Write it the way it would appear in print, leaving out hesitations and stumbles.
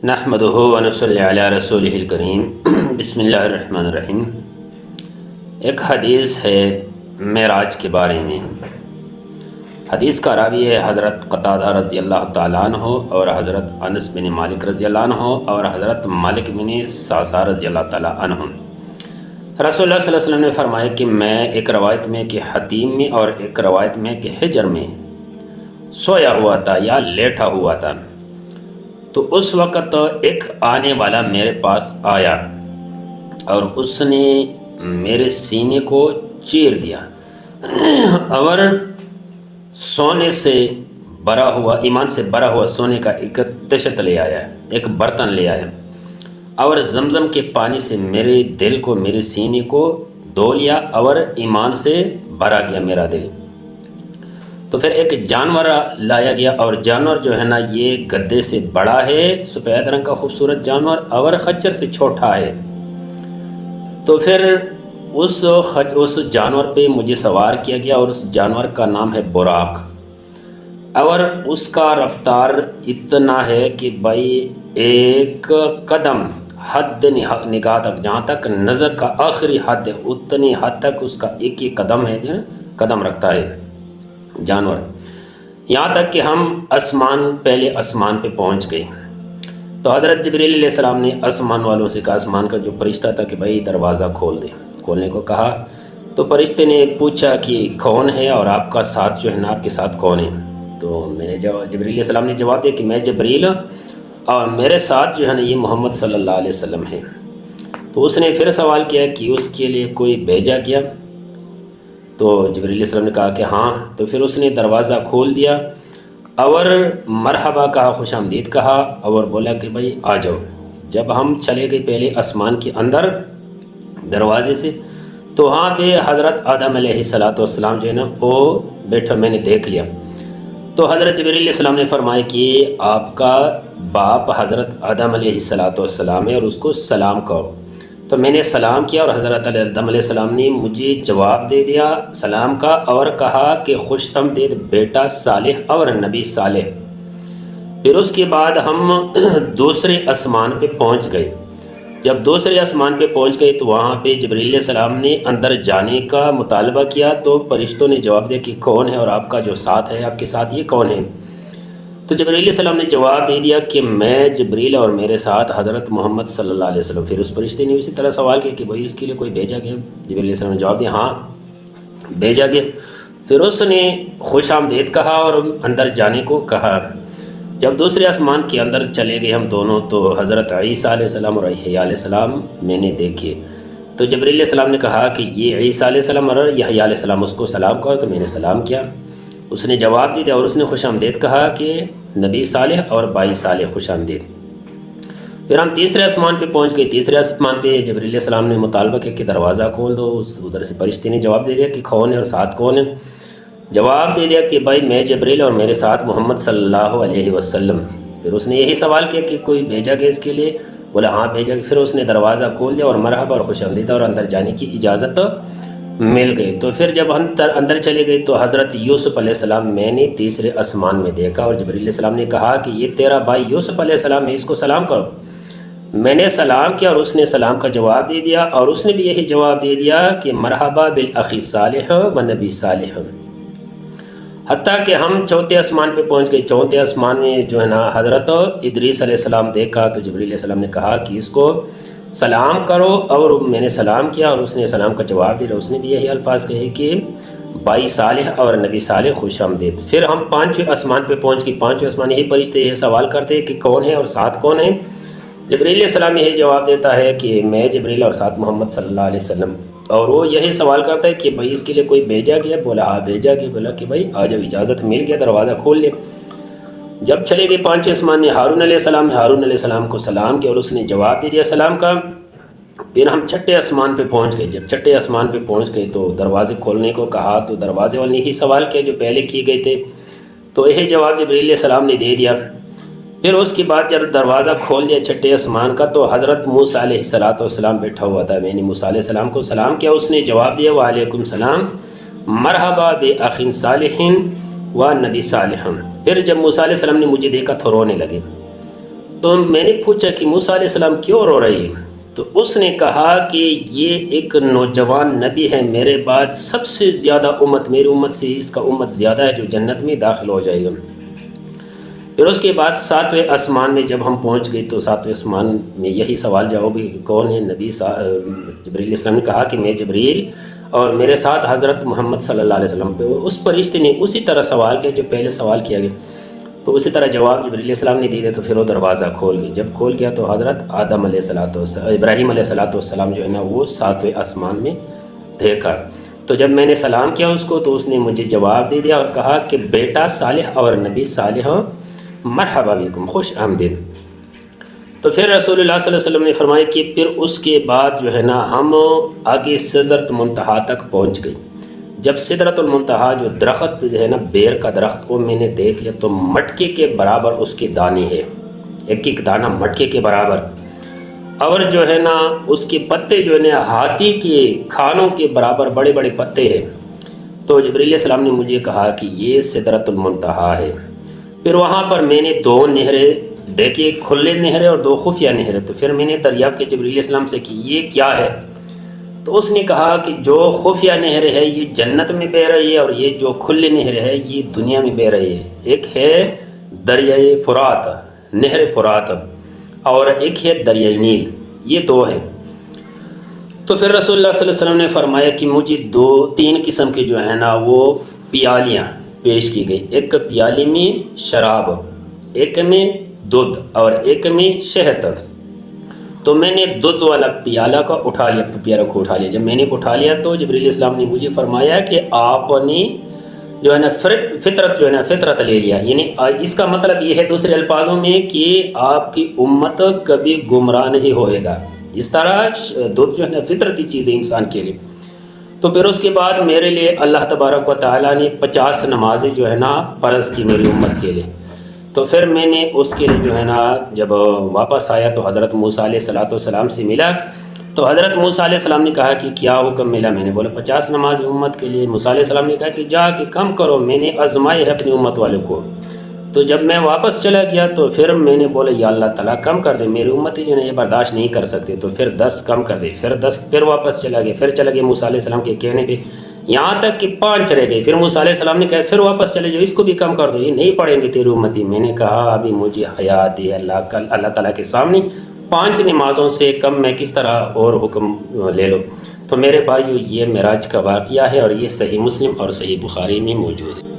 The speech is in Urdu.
نحمدہ ونصلی علی رسولہ الکریم بسم اللہ الرحمن الرحیم۔ ایک حدیث ہے معراج کے بارے میں۔ حدیث کا راوی ہے حضرت قتادہ رضی اللہ تعالیٰ عنہ اور حضرت انس بن مالک رضی اللہ عنہ اور حضرت مالک بن سعصع رضی اللہ تعالیٰ عنہ۔ رسول اللہ صلی اللہ علیہ وسلم نے فرمایا کہ میں ایک روایت میں کہ حتیم میں اور ایک روایت میں کہ حجر میں سویا ہوا تھا یا لیٹا ہوا تھا، تو اس وقت ایک آنے والا میرے پاس آیا اور اس نے میرے سینے کو چیر دیا اور سونے سے بھرا ہوا ایمان سے بھرا ہوا سونے کا ایک تشت لے آیا، ایک برتن لے آیا اور زمزم کے پانی سے میرے دل کو، میرے سینے کو دھو لیا اور ایمان سے بھرا گیا میرا دل۔ تو پھر ایک جانور لایا گیا اور جانور جو ہے نا یہ گدے سے بڑا ہے، سفید رنگ کا خوبصورت جانور، اور خچر سے چھوٹا ہے۔ تو پھر اس جانور پہ مجھے سوار کیا گیا اور اس جانور کا نام ہے براق، اور اس کا رفتار اتنا ہے کہ بھائی ایک قدم حد نگاہ تک، جہاں تک نظر کا آخری حد ہے اتنی حد تک اس کا ایک ہی قدم ہے، قدم رکھتا ہے جانور، یہاں تک کہ ہم پہلے آسمان پہ پہنچ گئے۔ تو حضرت جبریل علیہ السلام نے آسمان والوں سے کہا، آسمان کا جو فرشتہ تھا، کہ بھائی دروازہ کھول دے۔ کھولنے کو کہا تو فرشتے نے پوچھا کہ کون ہے اور آپ کا ساتھ جو ہے نا، آپ کے ساتھ کون ہے؟ تو جبریل علیہ السلام نے جواب دیا کہ میں جبریل اور میرے ساتھ جو ہے نا یہ محمد صلی اللہ علیہ وسلم ہے۔ تو اس نے پھر سوال کیا کہ اس کے لیے کوئی بھیجا گیا؟ تو جبریل علیہ السلام نے کہا کہ ہاں۔ تو پھر اس نے دروازہ کھول دیا اور مرحبا کہا، خوش آمدید کہا، اور بولا کہ بھائی آ جاؤ۔ جب ہم چلے گئے پہلے آسمان کے اندر دروازے سے، تو وہاں پہ حضرت آدم علیہ السلام جو ہے نا وہ بیٹھا، میں نے دیکھ لیا۔ تو حضرت جبریل علیہ السلام نے فرمایا کہ آپ کا باپ حضرت آدم علیہ السلام ہے اور اس کو سلام کرو۔ تو میں نے سلام کیا اور حضرت آدم علیہ السلام نے مجھے جواب دے دیا سلام کا، اور کہا کہ خوش آمدید بیٹا صالح اور نبی صالح۔ پھر اس کے بعد ہم دوسرے آسمان پہ پہنچ گئے۔ جب دوسرے آسمان پہ پہنچ گئے تو وہاں پہ جبریل علیہ السلام نے اندر جانے کا مطالبہ کیا، تو فرشتوں نے جواب دیا کہ کون ہے اور آپ کا جو ساتھ ہے، آپ کے ساتھ یہ کون ہے؟ تو جبریل علیہ السلام نے جواب دے دیا کہ میں جبریل اور میرے ساتھ حضرت محمد صلی اللہ علیہ وسلم۔ پھر اس فرشتے نے اسی طرح سوال کیا کہ بھائی اس کے لیے کوئی بھیجا گیا؟ جبریل علیہ السلام نے جواب دیا ہاں بھیجا گیا۔ پھر اس نے خوش آمدید کہا اور اندر جانے کو کہا۔ جب دوسرے آسمان کے اندر چلے گئے ہم دونوں، تو حضرت عیسیٰ علیہ السلام اور یحییٰ علیہ السلام میں نے دیکھے۔ تو جبریل علیہ السلام نے کہا کہ یہ عیسیٰ علیہ السلام اور یحییٰ علیہ السلام، اس کو سلام کرو۔ تو میں نے سلام کیا، اس نے جواب دیا اور اس نے خوش آمدید کہا کہ نبی صالح اور بھائی صالح خوش آمدید۔ پھر ہم تیسرے آسمان پہ پہنچ گئے۔ تیسرے آسمان پہ جبریل علیہ السلام نے مطالبہ کیا کہ دروازہ کھول دو۔ ادھر سے فرشتے نے جواب دے دیا کہ کون ہے اور ساتھ کون ہے؟ جواب دے دیا کہ بھائی میں جبریل اور میرے ساتھ محمد صلی اللہ علیہ وسلم۔ پھر اس نے یہی سوال کیا کہ کوئی بھیجا گیا اس کے لیے؟ بولا ہاں بھیجا گیا۔ پھر اس نے دروازہ کھول دیا اور مرحبا اور خوش آمدید اور اندر جانے کی اجازت مل گئی۔ تو پھر جب ہم اندر چلے گئے تو حضرت یوسف علیہ السلام میں نے تیسرے آسمان میں دیکھا، اور جبریل علیہ السلام نے کہا کہ یہ تیرا بھائی یوسف علیہ السلام ہے، اس کو سلام کرو۔ میں نے سلام کیا اور اس نے سلام کا جواب دے دیا، اور اس نے بھی یہی جواب دے دیا کہ مرحبا بالاخی صالح و نبی صالح۔ حتیٰ کہ ہم چوتھے آسمان پہ پہنچ گئے۔ چوتھے آسمان میں جو ہے نا حضرت ادریس علیہ السلام دیکھا، تو جبریل علیہ السلام نے کہا کہ اس کو سلام کرو، اور میں نے سلام کیا اور اس نے سلام کا جواب دیا۔ اس نے بھی یہی الفاظ کہے کہ بھائی صالح اور نبی صالح خوش آمدید۔ پھر ہم پانچویں آسمان پہ پہنچ گئے۔ پانچویں آسمان یہی فرشتے یہ سوال کرتے ہیں کہ کون ہے اور ساتھ کون ہے؟ جبریل علیہ السلام یہی جواب دیتا ہے کہ میں جبریل اور ساتھ محمد صلی اللہ علیہ وسلم۔ اور وہ یہی سوال کرتا ہے کہ بھائی اس کے لیے کوئی بھیجا گیا؟ بولا ہاں بھیجا گیا۔ بولا کہ بھائی آ جاؤ، اجازت مل گیا، دروازہ کھول لے۔ جب چلے گئے پانچویں آسمان میں ہارون علیہ السلام کو سلام کیا اور اس نے جواب دے دیا سلام کا۔ پھر ہم چھٹے آسمان پہ پہنچ گئے۔ جب چھٹے آسمان پہ پہنچ گئے تو دروازے کھولنے کو کہا، تو دروازے والے نے یہی سوال کیا جو پہلے کیے گئے تھے، تو یہی جواب جبریل علیہ السلام نے دے دیا۔ پھر اس کے بعد جب دروازہ کھول دیا چھٹے آسمان کا، تو حضرت موسیٰ علیہ السلام بیٹھا ہوا تھا۔ میں نے موسیٰ علیہ السلام کو سلام کیا، اس نے جواب دیا وعلیکم السلام مرحبا باخ صالح و نبی صالح۔ پھر جب موسیٰ علیہ السلام نے مجھے دیکھا تو رونے لگے، تو میں نے پوچھا کہ موسیٰ علیہ السلام کیوں رو رہی ہے؟ تو اس نے کہا کہ یہ ایک نوجوان نبی ہے، میرے بعد سب سے زیادہ امت، میری امت سے اس کا امت زیادہ ہے جو جنت میں داخل ہو جائے گا۔ پھر اس کے بعد 7ویں آسمان میں جب ہم پہنچ گئے تو 7ویں آسمان میں یہی سوال جواب کہ کون ہے نبی؟ جبریل علیہ السلام نے کہا کہ میں جبریل اور میرے ساتھ حضرت محمد صلی اللہ علیہ وسلم پہ۔ اس فرشتے نے اسی طرح سوال کیا جو پہلے سوال کیا گیا، تو اسی طرح جواب جبریل علیہ السلام نے دیے، تو پھر وہ دروازہ کھول گیا۔ جب کھول گیا تو حضرت آدم علیہ ابراہیم علیہ السلام جو ہے نا وہ 7ویں آسمان میں دیکھا۔ تو جب میں نے سلام کیا اس کو تو اس نے مجھے جواب دے دیا اور کہا کہ بیٹا صالح اور نبی صالح مرحبا بکم، خوش آمدید۔ تو پھر رسول اللہ صلی اللہ علیہ وسلم نے فرمایا کہ پھر اس کے بعد جو ہے نا ہم آگے سدرۃ المنتہا تک پہنچ گئے۔ جب سدرۃ المنتہا جو درخت جو ہے نا بیر کا درخت، وہ میں نے دیکھ لیا تو مٹکے کے برابر اس کے دانے ہے، ایک ایک دانہ مٹکے کے برابر، اور جو ہے نا اس کے پتے جو ہے نا ہاتھی کے کھانوں کے برابر بڑے بڑے پتے ہیں۔ تو جبریل علیہ السلام نے مجھے کہا کہ یہ سدرۃ المنتہا ہے۔ پھر وہاں پر میں نے 2 نہریں دیکھی، ایک کھلے نہریں اور 2 خفیہ نہریں۔ تو پھر میں نے دریافت کی جبریل علیہ السلام سے کہ یہ کیا ہے؟ تو اس نے کہا کہ جو خفیہ نہر ہے یہ جنت میں بہہ رہی ہے، اور یہ جو کھلے نہر ہے یہ دنیا میں بہہ رہی ہے۔ ایک ہے دریائے فرات، نہر فرات، اور ایک ہے دریائے نیل، یہ 2 ہے۔ تو پھر رسول اللہ صلی اللہ علیہ وسلم نے فرمایا کہ مجھے 3 قسم کے جو ہے نا وہ پیالیاں پیش کی گئی، ایک پیالے میں شراب، ایک میں دودھ اور ایک میں شہد۔ تو میں نے دودھ والا پیالہ کو اٹھا لیا۔ جب میں نے اٹھا لیا تو جبریل علیہ السلام نے مجھے فرمایا کہ آپ نے جو ہے نا فطرت لے لیا، یعنی اس کا مطلب یہ ہے دوسرے الفاظوں میں کہ آپ کی امت کبھی گمراہ نہیں ہوئے گا، جس طرح دودھ جو ہے نا فطرتی چیز ہے انسان کے لیے۔ تو پھر اس کے بعد میرے لیے اللہ تبارک و تعالیٰ نے 50 نمازیں جو ہے نا فرض کی میری امت کے لیے۔ تو پھر میں نے اس کے لیے جو ہے نا جب واپس آیا تو حضرت موسیٰ علیہ السلام سے ملا، تو حضرت موسیٰ علیہ السلام نے کہا کہ کیا حکم ملا؟ میں نے بولا 50 نماز امت کے لیے۔ موسیٰ علیہ السلام نے کہا کہ جا کے کم کرو، میں نے آزمائی ہے اپنی امت والوں کو۔ تو جب میں واپس چلا گیا تو پھر میں نے بولا یا اللہ تعالیٰ کم کر دے، میری امتی جو ہے یہ برداشت نہیں کر سکتے، تو پھر 10 کم کر دے، پھر 10، پھر واپس چلا گیا موسیٰ علیہ السلام کے کہنے پہ، یہاں تک کہ 5 رہ گئے۔ پھر موسیٰ علیہ السلام نے کہا پھر واپس چلے جاؤ، اس کو بھی کم کر دو، یہ نہیں پڑھیں گے تیری امتی۔ میں نے کہا ابھی مجھے حیات ہے اللہ تعالیٰ کے سامنے 5 نمازوں سے کم میں کس طرح اور حکم لے لو۔ تو میرے بھائیو یہ معراج کا واقعہ ہے، اور یہ صحیح مسلم اور صحیح بخاری میں موجود ہے۔